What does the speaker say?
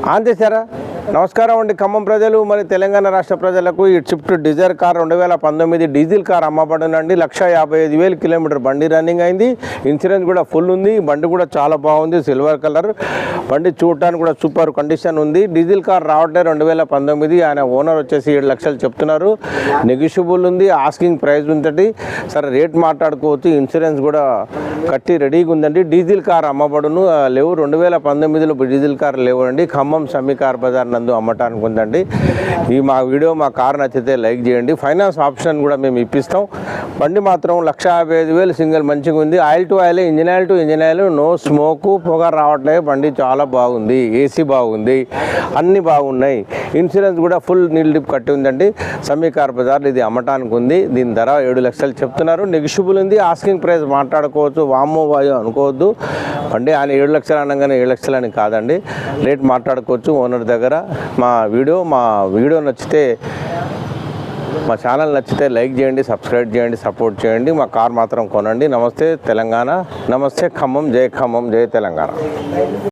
అంతే సారా. నమస్కారం అండి ఖమ్మం ప్రజలు, మరి తెలంగాణ రాష్ట్ర ప్రజలకు ఈ Swift Dzire car 2019 diesel car అమ్మబడినండి. 1,55,000 కిలోమీటర్ బండి రన్నింగ్ అయింది. ఇన్సూరెన్స్ కూడా ఫుల్ ఉంది. బండి కూడా చాలా బాగుంది, సిల్వర్ కలర్ బండి, చూడటానికి కూడా సూపర్ కండిషన్ ఉంది. డీజిల్ కార్ రావట్లే 2019. ఆయన ఓనర్ వచ్చేసి 7 లక్షలు చెప్తున్నారు. నెగిషియబుల్ ఉంది, ఆస్కింగ్ ప్రైస్ ఉందండి. సరే రేట్ మాట్లాడుకోవచ్చు. ఇన్సూరెన్స్ కూడా కట్టి రెడీగా ఉందండి. డీజిల్ కార్ అమ్మబడును లేవు. 2019లో డీజిల్ కార్ లేవు అండి. ఖమ్మం షమీ కార్ బజార్ నందు అమ్మటానికి ఉందండి. ఈ మా వీడియో మా కార్ నచ్చితే లైక్ చేయండి. ఫైనాన్స్ ఆప్షన్ కూడా మేము ఇప్పిస్తాం. బండి మాత్రం 1,55,000 సింగిల్ మంచిగా ఉంది. Oil to oil, engine oil to engine oil, no smoke, పొగ రావట్లేదు. బండి చాలా బాగుంది, ఏసీ బాగుంది, అన్నీ బాగున్నాయి. ఇన్సూరెన్స్ కూడా ఫుల్ నీల్ డిప్ కట్టి ఉందండి. షమీ కార్ బజార్ ఇది అమ్మటానికి ఉంది. దీని ధర 7 లక్షలు చెప్తున్నారు. నెగిషియబుల్ ఉంది, ఆస్కింగ్ ప్రైస్ మాట్లాడుకోవచ్చు. వామ్మో వాయో అనుకోవద్దు. బండి ఆయన 7 లక్షలు అనగానే 7 లక్షలు అని కాదండి, రేట్ మాట్లాడుకోవచ్చు ఓనర్ దగ్గర. మా వీడియో నచ్చితే, మా ఛానల్ నచ్చితే లైక్ చేయండి, సబ్స్క్రైబ్ చేయండి, సపోర్ట్ చేయండి. మా కార్ మాత్రం కొనండి. నమస్తే తెలంగాణ, నమస్తే ఖమ్మం, జై ఖమ్మం, జై తెలంగాణ.